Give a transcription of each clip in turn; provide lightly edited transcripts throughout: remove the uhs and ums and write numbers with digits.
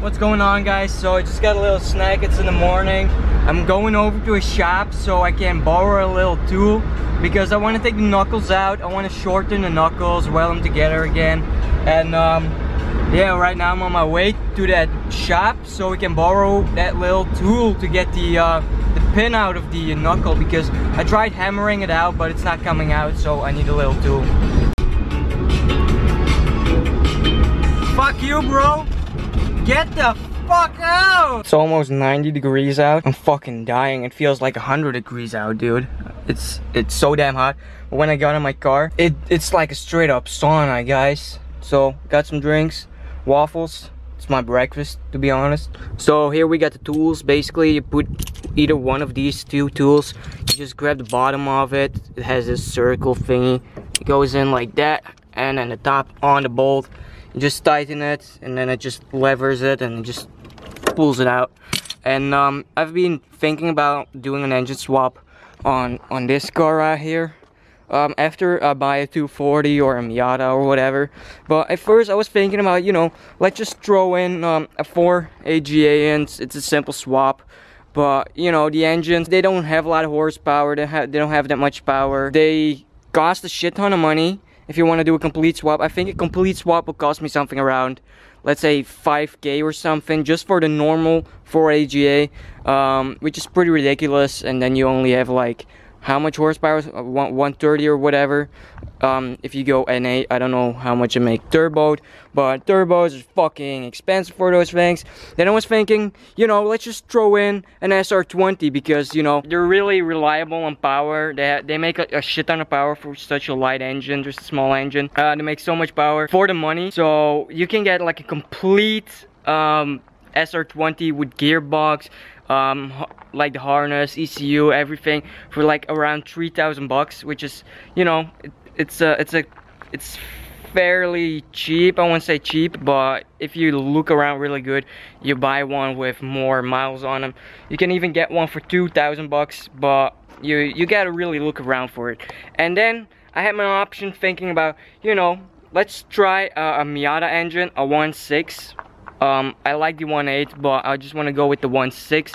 What's going on, guys? So I just got a little snack. It's in the morning. I'm going over to a shop so I can borrow a little tool because I want to take the knuckles out. I want to shorten the knuckles, weld them together again. And yeah, right now I'm on my way to that shop so we can borrow that little tool to get the pin out of the knuckle, because I tried hammering it out but it's not coming out, so I need a little tool. Fuck you, bro! Get the fuck out! It's almost 90 degrees out. I'm fucking dying. It feels like 100 degrees out, dude. It's so damn hot. But when I got in my car, it's like a straight up sauna, guys. So got some drinks, waffles. It's my breakfast, to be honest. So here we got the tools. Basically, you put either one of these two tools. You just grab the bottom of it. It has this circle thingy. It goes in like that, and then the top on the bolt. You just tighten it, and then it just levers it, and it just pulls it out. And I've been thinking about doing an engine swap on this car right here. After I buy a 240 or a Miata or whatever. But at first I was thinking about, you know, let's just throw in a 4 AGA in. It's a simple swap. But, you know, the engines, they don't have a lot of horsepower. They don't have that much power. They cost a shit ton of money if you want to do a complete swap. I think a complete swap will cost me something around, let's say, 5K or something, just for the normal 4 AGA, which is pretty ridiculous. And then you only have like, how much horsepower? 130 or whatever. If you go NA, I don't know how much it make turboed, but turbos are fucking expensive for those things. Then I was thinking, you know, let's just throw in an SR20, because, you know, they're really reliable on power. They make a shit ton of power for such a light engine, just a small engine. They make so much power for the money. So you can get like a complete SR20 with gearbox, like the harness, ECU, everything, for like around 3,000 bucks, which is, you know, it's fairly cheap. I won't say cheap, but if you look around really good, you buy one with more miles on them. You can even get one for 2,000 bucks, but you gotta really look around for it. And then I had my option thinking about, you know, let's try a Miata engine, a 1.6. I like the 1.8, but I just want to go with the 1.6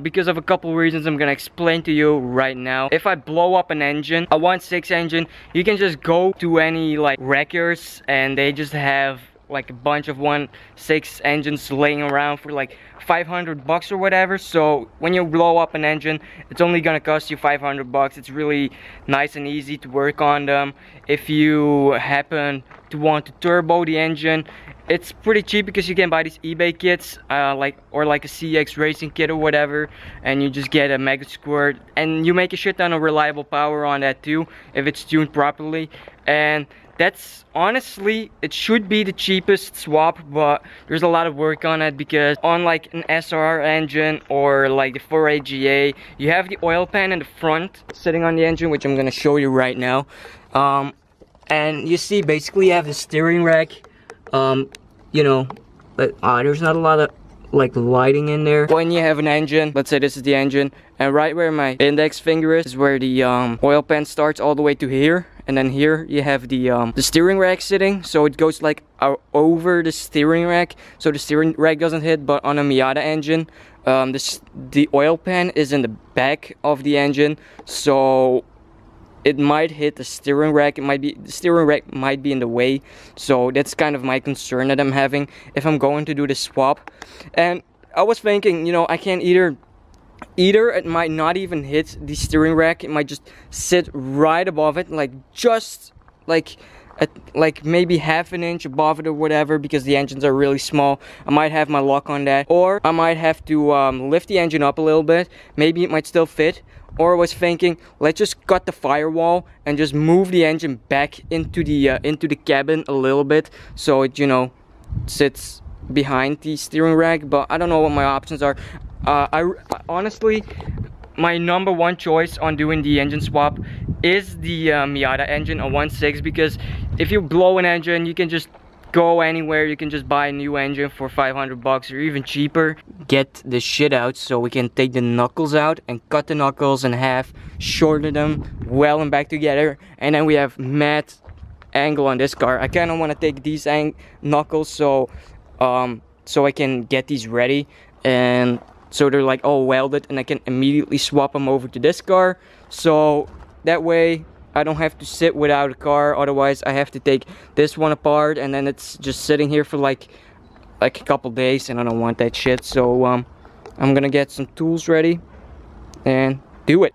because of a couple reasons I'm gonna explain to you right now. If I blow up an engine, a 1.6 engine, you can just go to any like wreckers and they just have like a bunch of 1.6 engines laying around for like 500 bucks or whatever. So when you blow up an engine, it's only gonna cost you 500 bucks. It's really nice and easy to work on them. If you happen to want to turbo the engine, it's pretty cheap because you can buy these eBay kits, like a CX racing kit or whatever, and you just get a mega squirt, and you make a shit ton of reliable power on that too if it's tuned properly. And that's honestly, it should be the cheapest swap, but there's a lot of work on it, because on like an SR engine or like the 4 AGA, you have the oil pan in the front sitting on the engine, which I'm gonna show you right now. And you see, basically you have the steering rack. You know, but there's not a lot of like lighting in there. When you have an engine, let's say this is the engine, and right where my index finger is where the oil pan starts, all the way to here. And then here you have the steering rack sitting, so it goes like over the steering rack, so the steering rack doesn't hit. But on a Miata engine, the oil pan is in the back of the engine, so it might hit the steering rack. The steering rack might be in the way. So that's kind of my concern that I'm having if I'm going to do the swap. And I was thinking, you know, I can either it might not even hit the steering rack. It might just sit right above it, like just like maybe half an inch above it or whatever, because the engines are really small. I might have my lock on that, or I might have to lift the engine up a little bit. Maybe it might still fit. Or I was thinking, let's just cut the firewall and just move the engine back into the cabin a little bit, so it, you know, sits behind the steering rack. But I don't know what my options are. I honestly, my number one choice on doing the engine swap is the Miata engine, a 1.6, because if you blow an engine, you can just go anywhere. You can just buy a new engine for 500 bucks or even cheaper. Get the shit out so we can take the knuckles out and cut the knuckles in half, shorten them, weld them back together, and then we have matte angle on this car. I kind of want to take these knuckles, so so I can get these ready, and so they're like all welded, and I can immediately swap them over to this car. So that way I don't have to sit without a car. Otherwise I have to take this one apart, and then it's just sitting here for like a couple days, and I don't want that shit. So I'm gonna get some tools ready and do it.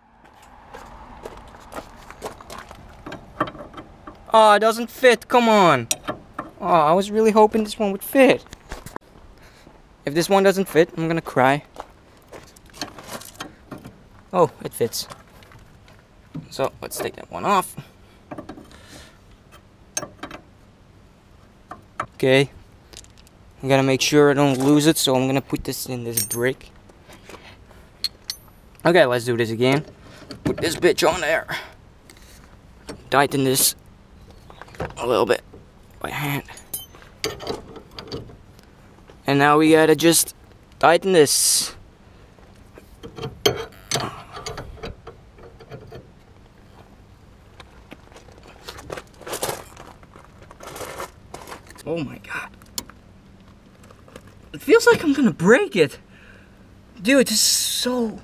Oh, it doesn't fit, come on. Oh, I was really hoping this one would fit. If this one doesn't fit, I'm gonna cry. Oh, it fits. So let's take that one off. Okay. I gotta make sure I don't lose it, so I'm gonna put this in this brick. Okay, let's do this again. Put this bitch on there. Tighten this a little bit by hand. And now we gotta just tighten this. Oh my god. It feels like I'm gonna break it. Dude, this is so...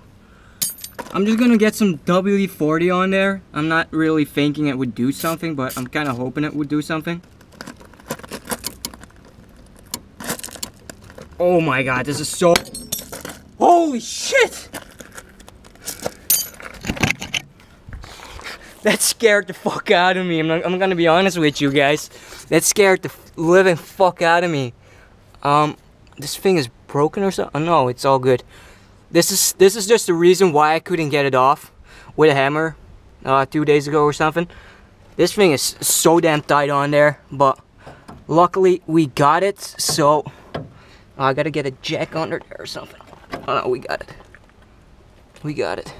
I'm just gonna get some WD-40 on there. I'm not really thinking it would do something, but I'm kind of hoping it would do something. Oh my god, this is so... Holy shit! That scared the fuck out of me. I'm gonna be honest with you guys. That scared the living fuck out of me. This thing is broken or something? Oh, no, it's all good. This is just the reason why I couldn't get it off with a hammer 2 days ago or something. This thing is so damn tight on there, but luckily we got it. So I gotta get a jack under there or something. Oh no, we got it. We got it.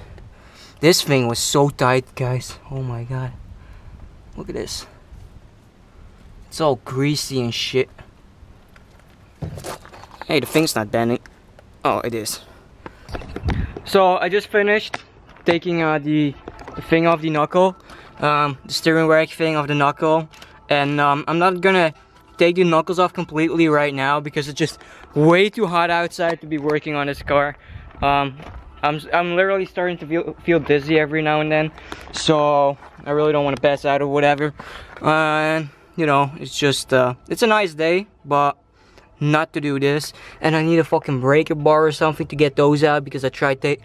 This thing was so tight, guys. Oh my god. Look at this. It's all greasy and shit. Hey, the thing's not bending. Oh, it is. So I just finished taking the thing off the knuckle, the steering rack thing off the knuckle, and I'm not gonna take the knuckles off completely right now because it's just way too hot outside to be working on this car. I'm literally starting to feel dizzy every now and then, so I really don't want to pass out or whatever. And you know, it's just it's a nice day, but not to do this. And I need a fucking breaker bar or something to get those out, because I tried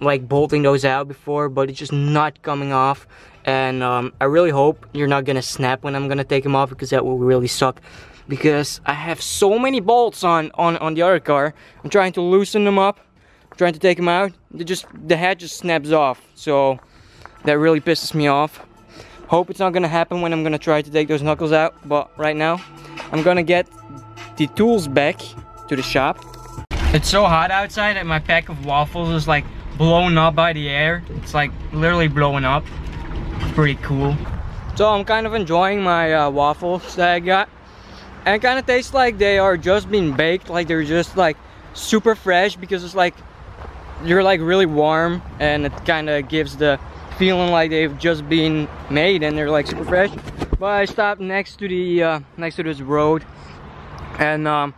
like bolting those out before, but it's just not coming off. And I really hope you're not gonna snap when I'm gonna take them off, because that will really suck, because I have so many bolts on the other car. I'm trying to loosen them up, trying to take them out. The head just snaps off, so that really pisses me off. Hope it's not gonna happen when I'm gonna try to take those knuckles out, but right now I'm gonna get the tools back to the shop. It's so hot outside that my pack of waffles is like blown up by the air. It's like literally blowing up. It's pretty cool. So I'm kind of enjoying my waffles that I got. And it kind of tastes like they are just being baked, like they're just like super fresh, because it's like they're like really warm, and it kind of gives the feeling like they've just been made and they're like super fresh. But I stopped next to the next to this road, and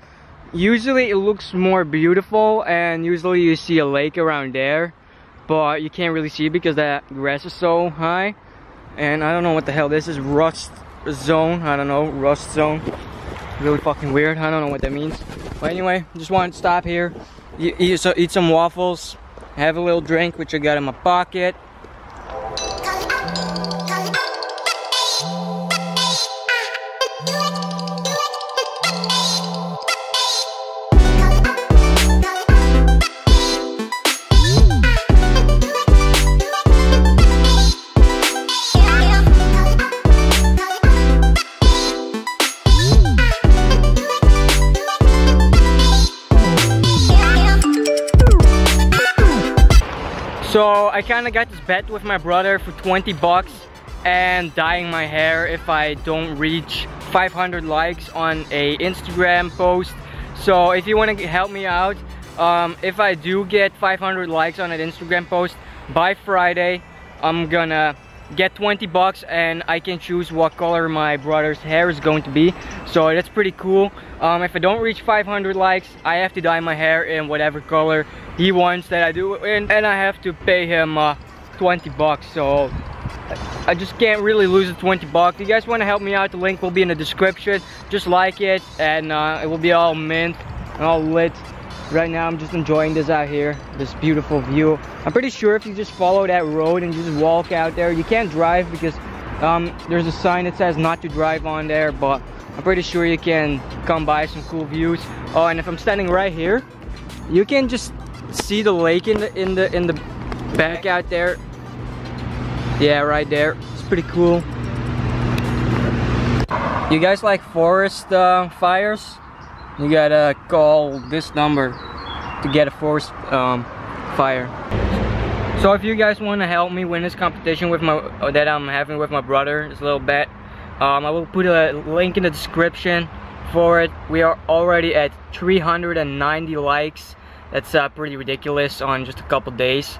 usually it looks more beautiful, and usually you see a lake around there, but you can't really see because that grass is so high. And I don't know what the hell this is. Rust zone, I don't know, rust zone. Really fucking weird. I don't know what that means. But anyway, just wanted to stop here, eat some waffles, have a little drink, which I got in my pocket. So I kind of got this bet with my brother for 20 bucks and dyeing my hair if I don't reach 500 likes on a Instagram post. So if you want to help me out, if I do get 500 likes on an Instagram post by Friday, I'm gonna get 20 bucks and I can choose what color my brother's hair is going to be. So that's pretty cool. If I don't reach 500 likes, I have to dye my hair in whatever color he wants that I do it in, and I have to pay him 20 bucks. So I just can't really lose the 20 bucks. If you guys want to help me out, the link will be in the description. Just like it, and it will be all mint and all lit. Right now I'm just enjoying this out here, this beautiful view. I'm pretty sure if you just follow that road and you just walk out there, you can't drive because there's a sign that says not to drive on there, but I'm pretty sure you can come by some cool views. Oh, and if I'm standing right here, you can just see the lake in the back out there. Yeah, right there. It's pretty cool. You guys like forest fires? You gotta call this number to get a forest fire. So if you guys want to help me win this competition with that I'm having with my brother, this little bet, I will put a link in the description for it. We are already at 390 likes. That's pretty ridiculous on just a couple days.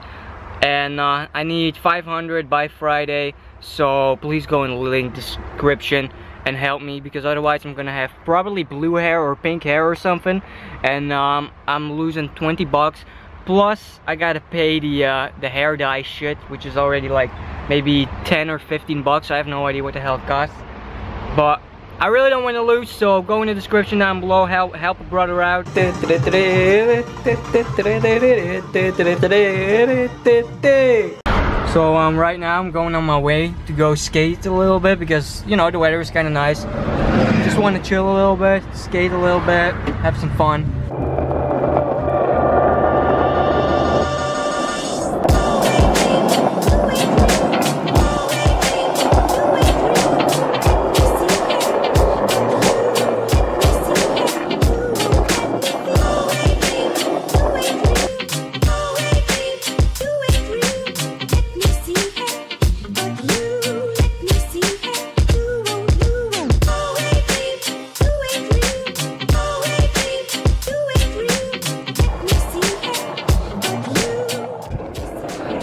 And I need 500 by Friday, so please go in the link description and help me, because otherwise I'm gonna have probably blue hair or pink hair or something, and I'm losing 20 bucks. Plus I gotta pay the hair dye shit, which is already like maybe 10 or 15 bucks. I have no idea what the hell it costs, but I really don't want to lose, so go in the description down below, help a brother out. So right now I'm going on my way to go skate a little bit because, you know, the weather is kind of nice. Just want to chill a little bit, skate a little bit, have some fun.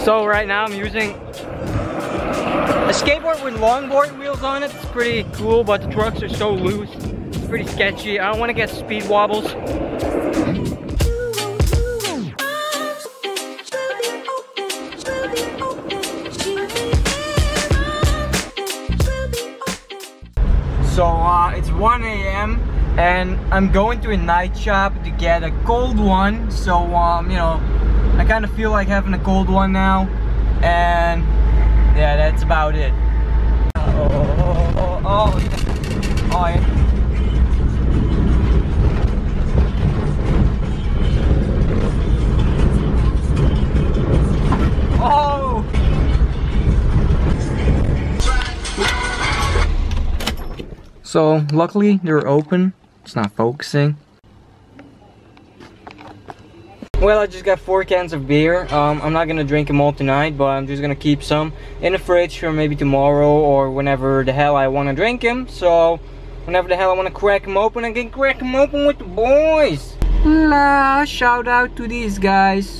So right now I'm using a skateboard with longboard wheels on it. It's pretty cool, but the trucks are so loose. It's pretty sketchy. I don't want to get speed wobbles. So it's 1 AM and I'm going to a night shop to get a cold one. So you know, I kind of feel like having a cold one now, and yeah, that's about it. Oh, yeah. Oh! So luckily they're open. It's not focusing. Well, I just got 4 cans of beer. I'm not gonna drink them all tonight, but I'm just gonna keep some in the fridge for maybe tomorrow or whenever the hell I wanna drink them. So, whenever the hell I wanna crack them open, I can crack them open with the boys. Shout out to these guys.